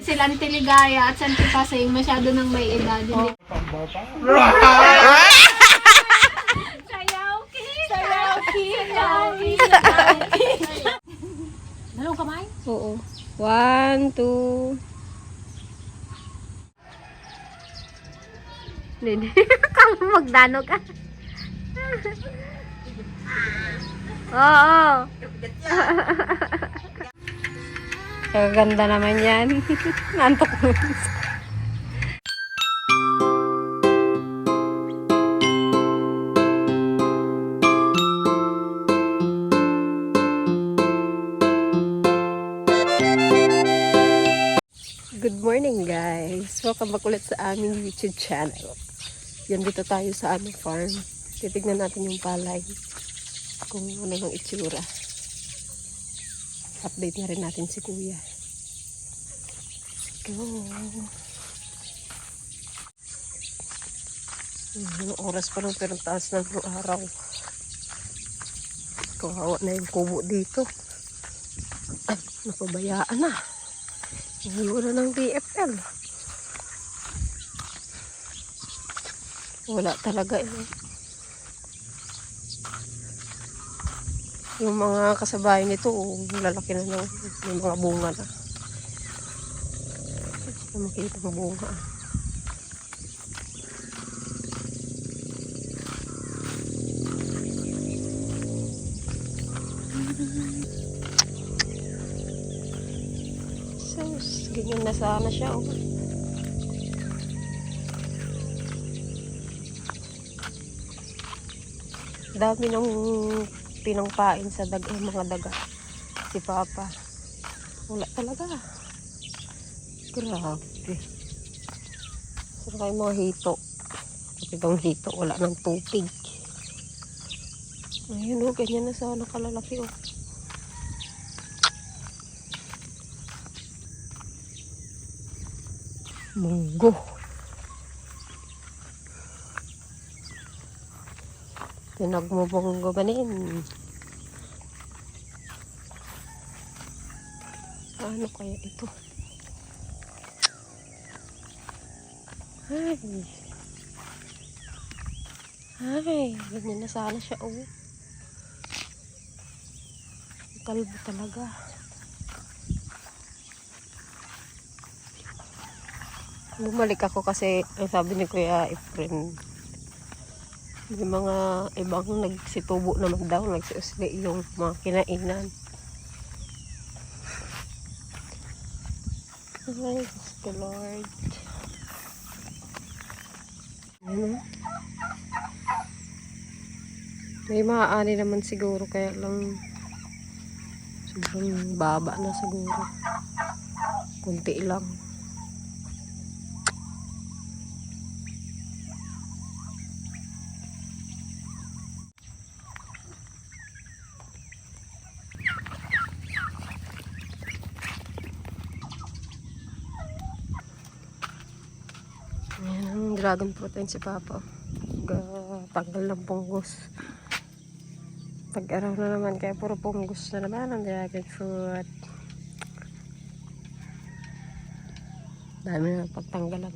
Sila Antiligaya at Santi Pasay masyado nang may edad. Hindi. Sayaw ki! Sayaw ki! Sayaw ki! Dalawang kamay? Oo. 1, 2. Hindi. Kamu magdano ka. Oo. Kaganda naman yan. Nantok mo. Good morning guys. Welcome back ulit sa aming YouTube channel. Yan, dito tayo sa aming farm. Titignan natin yung palay. Kung ano yung itsura. Update na rin natin si kuya. Go. Anong oras pa lang pero taas ng araw. Kawawa na yung kubo dito. Ay, napabayaan na. Hulo na ng DFL. Wala talaga eh. Yung mga kasabayan nito, lalaki na ng yung mga bunga na. Makita ng bunga. So, ganyan na sana siya. Oh. Dami ng pinangpain sa mga daga. Si Papa. Wala talaga. Grabe. Saan kayo mga hito? Itong hito, wala ng tubig. Ayun o, ganyan na sana kalalaki o. Munggo. Pinagmubonggo ba nin? Ano kaya ito? Ay. Ay, ganyan na sana siya oh. Kalbo talaga. Bumalik ako kasi ang sabi ni Kuya Efren, may mga ibang nagsitubo naman daw, nagsiusli yung mga kinainan. Ay, Gusto Lord. May maaani naman siguro, kaya lang sobrang baba na siguro. Kunti lang. Ayan ang dragon fruit si Papa. Tanggal ng punggos. Pag-araw na naman, kaya puro punggos na naman ang dragon fruit. Dami na pagtanggalan.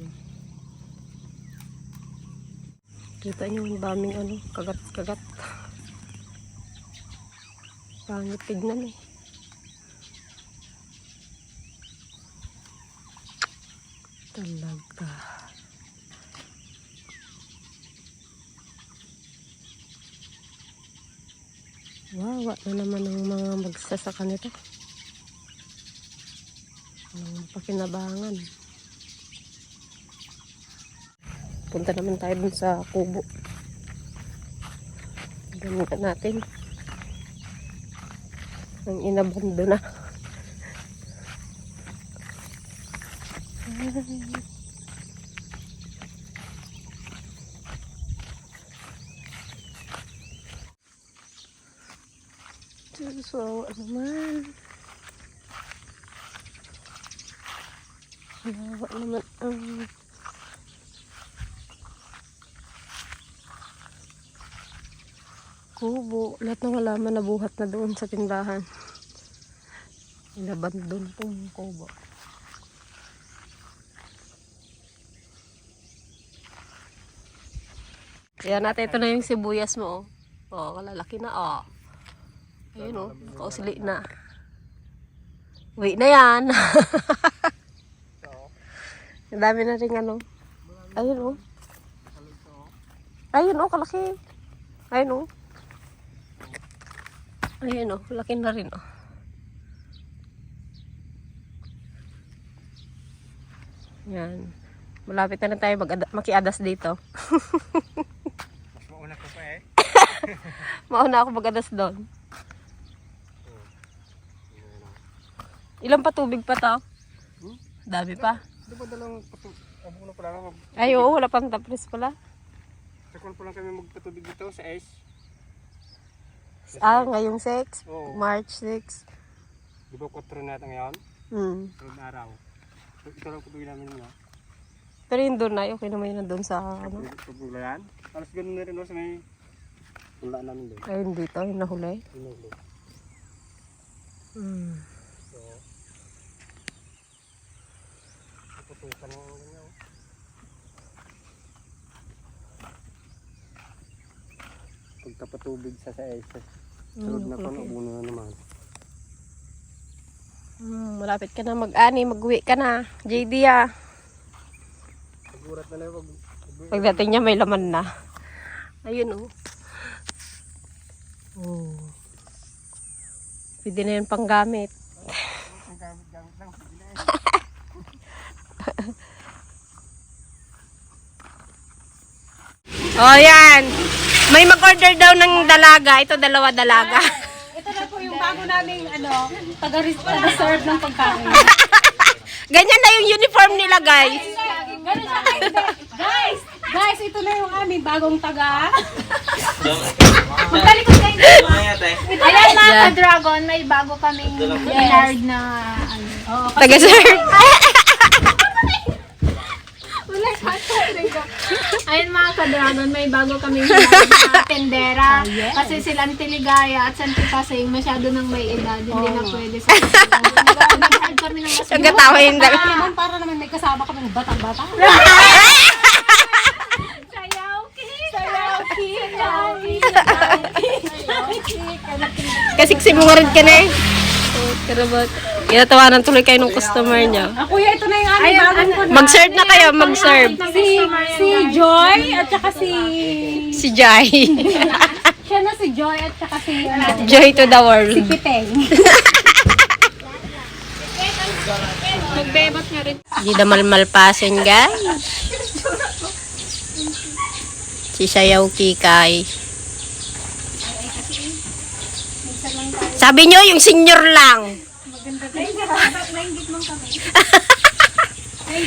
Kita nyo ang daming ano, kagat-kagat. Pangit tignan eh. Talaga. Wawa na naman ang mga magsasaka nito. Ang pakinabangan. Punta naman tayo dun sa kubo. Gamitan natin. Ang inabando na. So, naman. Nawa naman ang kubo. Lahat ng halaman nabuhat na doon sa tindahan. Inabandon tong kubo. Yan natin, ito na yung sibuyas mo. Oh, kalalaki na, oh. Ayun, oh. Kausli na. Uwi na yan. Ang dami na rin ano. Ayun, oh. Ayun, oh, kalaki. Ayun, oh. Ayun, oh. Laki na rin, oh. Yan. Malapit na rin tayo makiadas dito. Mas mauna ko pa eh. Mauna ako mag-adas doon. Ilang pa tubig pa to? Dami pa. Di ba dalawang abuno pa lang? Ay, oo, wala pang tapos pala. Sakon pa lang kami magpatubig dito sa ice. Ah, ngayong 6? Oo. March 6. Di ba 4 natin ngayon? Sunod na araw. So, ito lang patubig namin muna. Pero yun doon na, okay naman yun doon sa ano. Pagulayan. Alas ganun na rin no, sa may tula namin doon. Ayun dito, yung nahuli. Pinulo. So, putukan mo ganyan. Pagkapatubig sa ice. Sunod na pa, abuno na naman. Malapit ka na mag-ani, mag-uwi ka na. JD ah. Pagurat na lang Pagdating niya may laman na. Ayun oh. Oh. Pwede na yun pang gamit. gamit lang. Oh yan. May mag-order daw ng dalaga. Ito dalawa dalaga. Ito na po yung bago naming taga-serve ng pagkain. Ganyan na yung uniform nila guys. Ganun siya kayo. Guys, ito na yung aming bagong taga. Magtalikod kayo. Ayan mga ka-dragon, may bago kaming hinard na ano. Taga-serve. Ayun mga ka-dragon, may bago kaming hinard na tendera. Kasi silang Tiligaya at Santi Pasay masyado nang may edad. Hindi na pwede sa nag-hard kami ng mas Nagkatawa yung dalawa. naman para naman may kasama kami ng bata-bata. Kasi mo rin ka na eh. Karabot. Inatawanan tuloy kayo ng customer niya. Kuya, ito na yung aming bagong ko na. Mag-serve na kayo, mag-serve. Si Joy at saka si... Si Jai. Siya na si Joy at saka si... Joy to the world. Piteng. Magbebot nga rin. Hindi na malmalpasin guys. Si Sayaw Kikay. Sabi nyo, yung senior lang.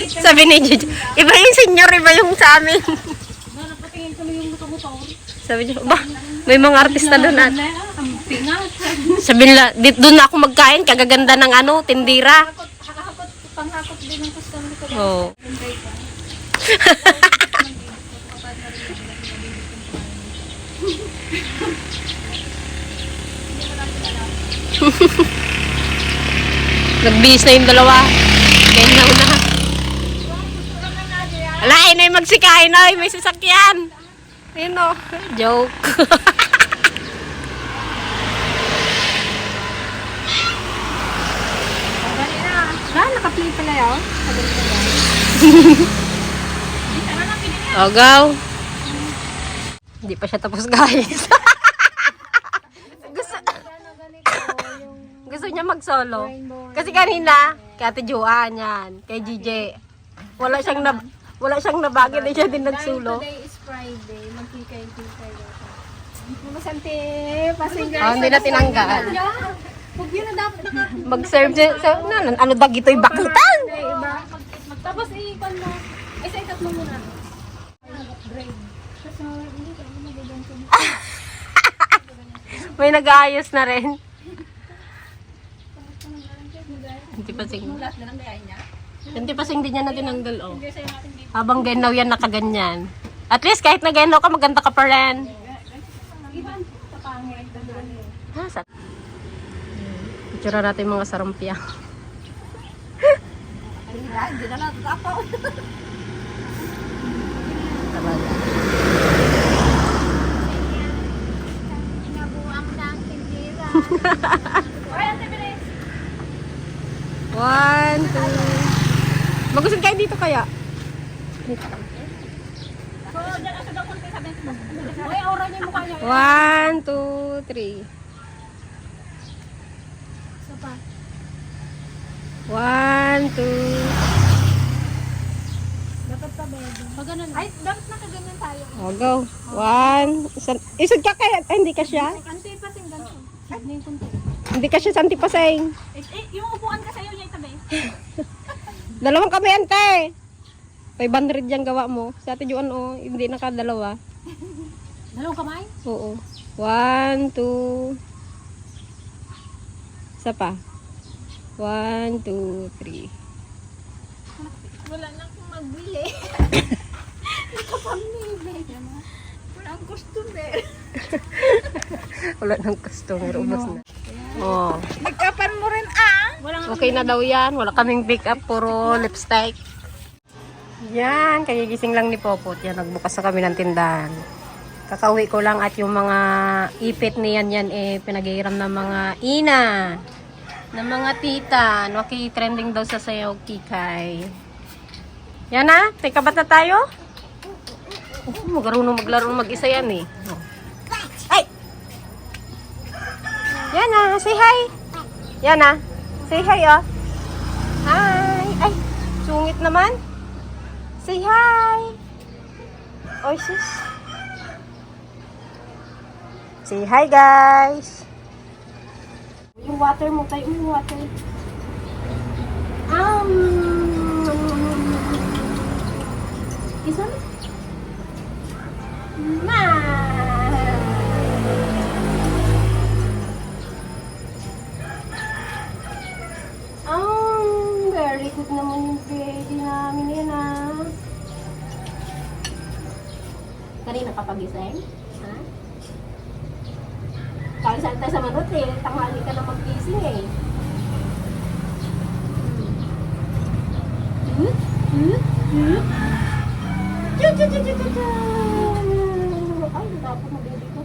Sabi ni Jojo, iba yung senior, iba yung sa amin. Napatingin ko na yung motor-motor. Sabi niya, ba, may mga artista doon at. Ang pingat. Sabi nila, doon na ako magkain, kagaganda ng ano, tindira. Panghakot din ng customer ko. Oo. Nagbihis na yung dalawa. Kaya na una. Alain na yung magsikain ay, may sasakyan. Ayun o, joke. Nakapili pala yun. O, go. Hindi pa siya tapos guys. Gusto niya mag-solo. Kasi kanina, kay Ate Joanne yan, kay GJ. Wala siyang nabagay na siya din nagsulo. Today is Friday. Magkikay-kikay. Masante. Pasing Oh, hindi na tinanggal. Huwag yun na dapat Mag-serve siya. Ano ba ito'y bakitan? iba. Tapos i-ikon mo. Isa ikat mo muna. Grade. Kasi hindi ka magiging May nag-aayos na rin. Hindi pa sing. Hindi pa sing din niya na tinanggal, oh. Habang ganaw yan, nakaganyan. At least kahit na ganaw ka, maganda ka pa rin. Ha, sa... Picture natin yung mga sarampia. Hindi na lang. One, two. Magusod kayo dito kaya? One, two, three. One, two. Dapat pa, baby. Pag ganun. Ay, dapat nakaganyan tayo. Oh, go. One. Isod ka kaya? Ay, hindi ka siya? Antay pa sing ganito. Hindi yung kunti. Hindi ka siya santi paseng. Yung upuan ka sa'yo niya itabi. Dalawang kami, ante. 500 yan gawa mo. Sa ate Juan, oh, hindi nakadalawa. Dalawang kamay? Oo. One, two. Isa pa. One, two, three. Wala na akong magbili. Hindi ka pamili. Wala ang customer. Wala nang customer. Ubos na. Oh. Nagkapan mo rin ah. Walang Okay na daw yan. Wala kaming pick up. Puro lipstick. Yan. Kagigising lang ni Popot. Yan. Nagbukas na kami ng tindahan. Kakauwi ko lang at yung mga ipit niyan yan pinag-iiram ng mga ina. Ng mga tita. Trending daw sa sayaw kikay. Yan na. Take ba't na tayo? Magarunong maglaro mag-isa yan eh. Oh. Ay! Yan na. Say hi. Yan na. Say hi oh. Hi. Ay. Sungit naman. Say hi. Oy sis. Say hi guys. Yung water mo tayo. Yung water. Isa? Ma. Very good naman yung baby namin yan ah. Kanina ka pagising? Ha? Kaya saan tayo sa manot eh. Tanghali ka na mag-gising eh. Ay, dapat na baby ko.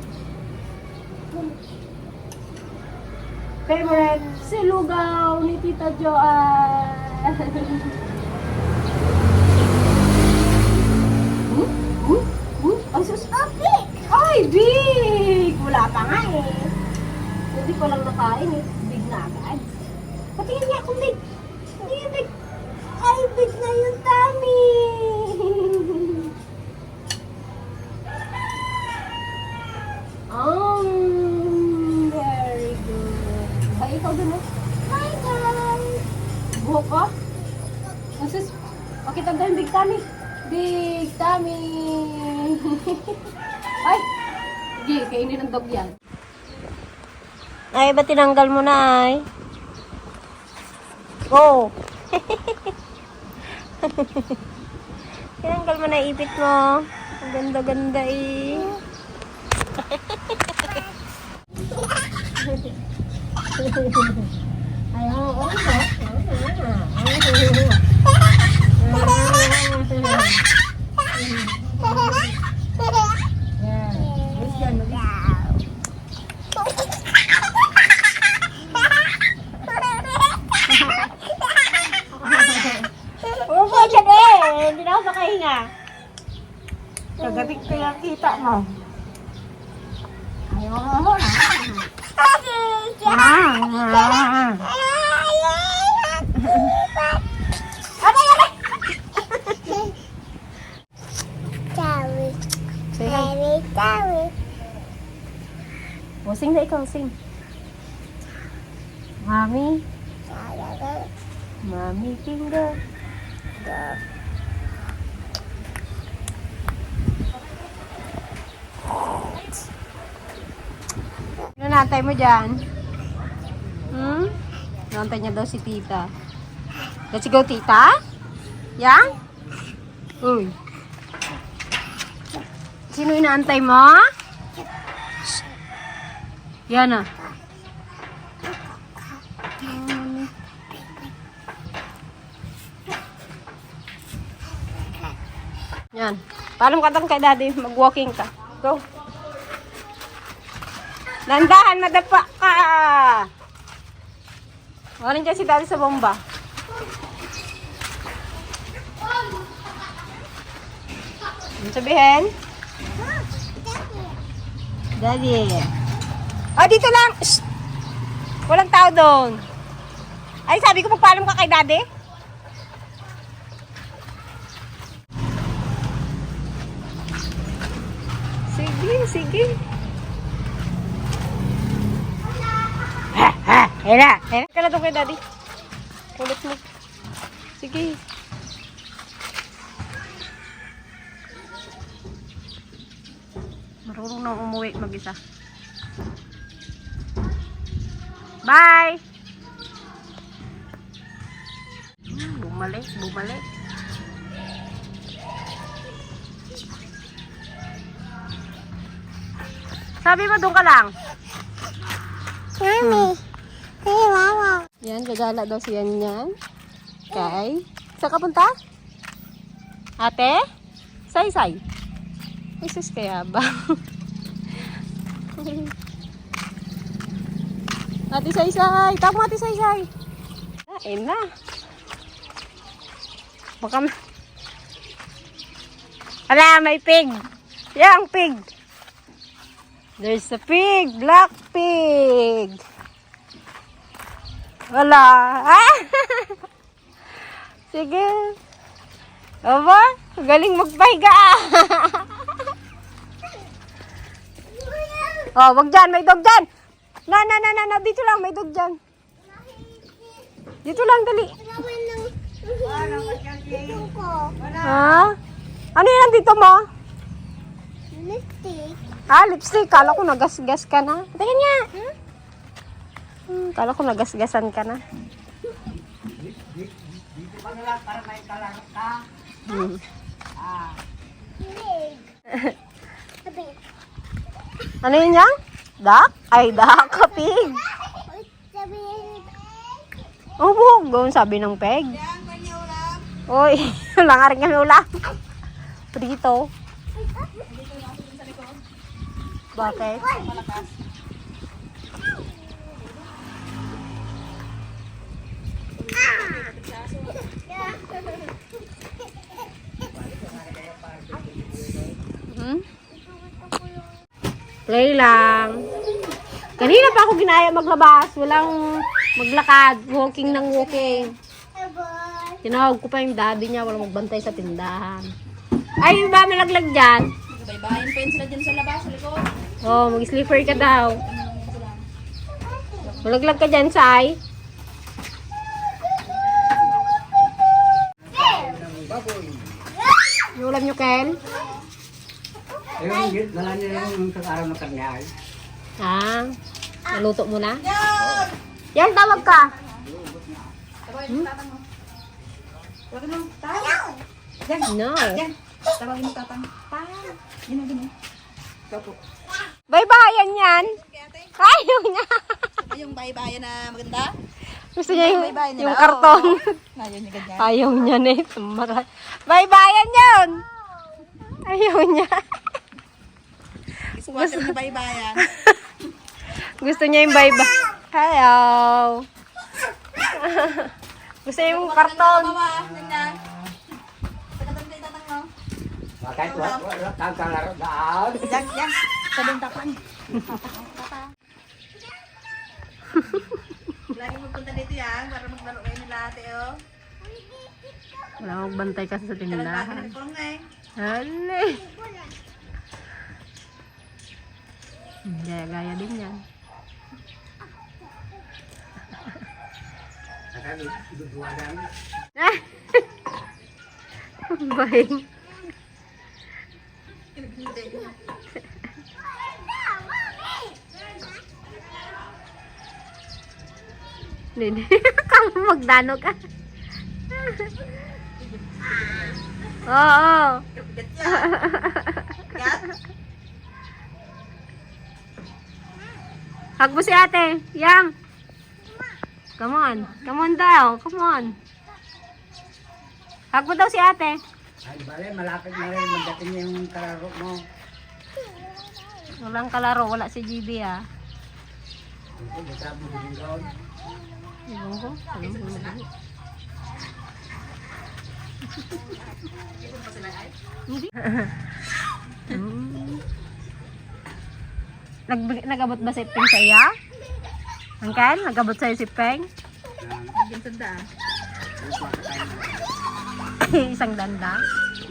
Favorite, si Lugaw ni Tita Joanne. Ay, sus, big! Ay, big! Wala pa nga eh. Hindi ko lang nakain eh. Big na agad. Patingin niya kung big. Hindi big. Ay, big na yung tummy. Very good. Ay, ikaw dun eh. Hi, guys! Buhok ko? Sus, pakita tayo yung big tummy. Big tummy! Ay! Sige, kainin ng dog yan. Ay, ba't tinanggal mo na ay? Go! Tinanggal mo na ipit mo. Ang ganda-ganda eh. Ayaw, hindi na ako makahinga. Kagabi ko yung kita mo. Ayaw mo na. Say hi. O, sing na ikaw, sing. Mami. Mami finger. Ano natay mo dyan? Nantay niya daw si tita. Let's go, tita. Yang? Uy. Sino inaantay mo? Shh. Yan ah. Yan. Paalam ka kay daddy. Mag-walking ka. Go. Nandahan, madapa ka! Warin dyan si Daddy sa bomba. Ano sabihin? Daddy. Oh, dito lang! Shh! Walang tao doon. Ay, sabi ko magpaalam ka kay Daddy. Sige, sige. Hera, hera ka na doon kay Daddy. Kulit mo. Sige. Marunong nang umuwi mag-isa. Bye! Bumalik, bumalik. Sabi mo doon ka lang. Mami. Hey, mama. Yan, gagala daw si Yan. Okay. Saan ka punta? Ate? Say-say. Isus kaya ba? Ate Say-say. Tama Ate Say-say. Ayun na. Baka ala, may pig. Yang pig. There's a pig. Black pig. Wala. Ah! Sige. Aba, galing magpahiga ah. Oh, wag dyan. May dog dyan. Na. Dito lang. May dog dyan. Dito lang, dali. Ha? Ano yan dito mo? Lipstick. Ah, lipstick. Kala ko nagasgas ka na. Tingnan niya. Kala ko nagasgasan ka na. Dito ka na lang para may kalaro ka. Ano yun yan? Duck? Ay, duck. Pig. Oh, gawin sabi ng peg. Uy, wala nga rin kami ulam. Prito. Bakit? Play lang. Kanina pa ako ginaya maglabas. Walang maglakad. Walking ng walking. Tinawag ko pa yung daddy niya. Walang magbantay sa tindahan. Ay, yung ba malaglag dyan? Baybayin pa yun sila dyan sa labas, sa likod. Oh, mag-sleeper ka daw. Malaglag ka dyan, Sai. Yung ulam nyo, Ken? Ayun, wala nila yung kag-araw na karyay. Ah, naluto mo na? Yan, tawag ka. No. Tawagin mo tatang. Gino. Bye-bye yan. Ayaw niya. Yung baybayin na maganda. Gusto niya yung, Bye-bye nila, yung karton. Ayaw niya ganyan. Ayaw niya na ito. Bye-bye yan. Ayaw niya. Gusto ko na baybayan. Gusto niya yung bye-bye. Hello. Gusto niya yung karton. Mama, ganyan. Tagatang tayo tatang mo. Bakit wala kang kalaro daan? Yan. Sabing tapan. Lagi magpunta dito yan para maglaro kayo nila ate oh. Wala magbantay kasi sa tindahan. Kung eh. Hali. Gaya-gaya din yan. Bye. Nini, kamu magdano ka? Oo. Hug mo si ate. Yang. Come on daw. Come on. Hug mo daw si ate. Ay, bale, malapit na rin magdating yung kalaro mo. Walang kalaro. Wala si GB ah. Ewan ko. Alam ko na ba? Hindi. Nag-abot ba si Peng sa iya? Angkan? Nag-abot sa'yo si Peng? Isang danda?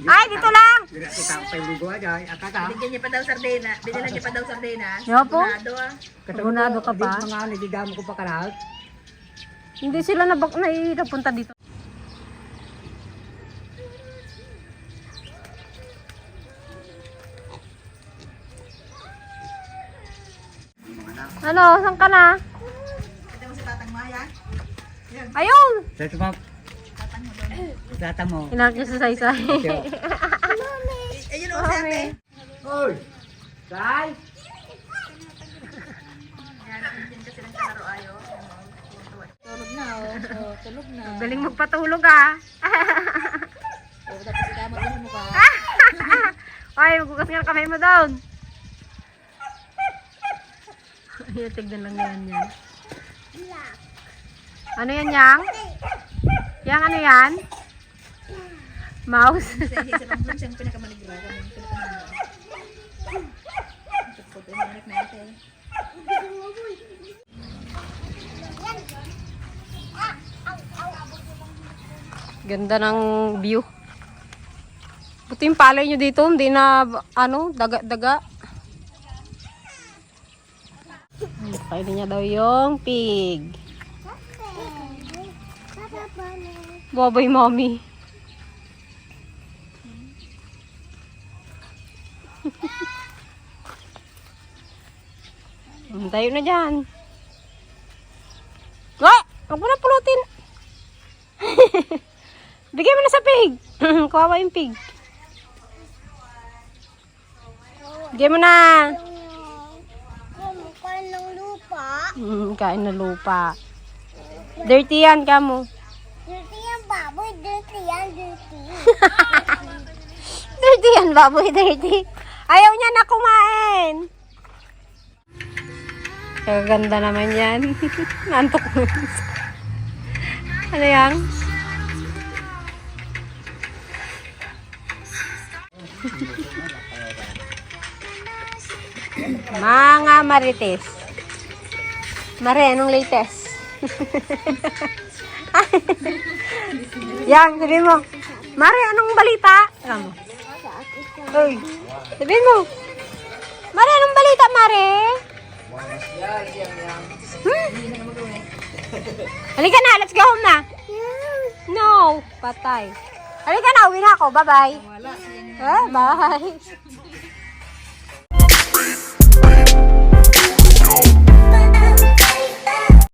Ay, dito lang! Kita ko pa yung ligo aja. Akata. Binigyan niya pa daw sardina. Binilan niya pa daw sardina. Yo po? Sigurado ah. Kabunado ka pa? Mga nagigamo ko pa karal. Hindi sila napunta dito. Ano? Saan ka na? Kita mo si Tatang Maya. Ayun! Dito pa. Data mo. Hinarap niya sa saysay. Ayun o si ate. Hoy! Sai! Yan, nandiyan kasi ng kalaro ayo. Tulog na oh. Tulog na. Galing magpatulog ah. Tapos ikamot mo mukha. Ay, magbukas nga ng kamay mo down. Ay, tignan lang yan yan. Ano yan, Yang? Yang, ano yan? Mouse? Sa isip ang dun siyang pinakamaligragan. Ito po, pinanik natin. Ganda ng view. Buti yung palay nyo dito, hindi na, ano, daga-daga. Kainin niya daw yung pig. Baboy, mommy. Tayo na dyan. Wah! Huwag mo na pulutin. Bigay mo na sa pig. Kawawa yung pig. Bigay mo na. Kain ng lupa. Kain na lupa. Dirty yan, kamo. Dirty yan, baboy. Dirty yan, dirty. Dirty yan, baboy, dirty. Ayaw niya na kumain. Kaganda naman yan. Nantok mo. Ano yan? Mga marites. Mare, anong latest? Yang, sabihin mo. Mare, anong balita? Ano? Uy, sabihin mo. Mare, anong balita, Mare? Halika na, let's go home na. No, patay. Halika na, uwi na ako. Bye-bye. Bye.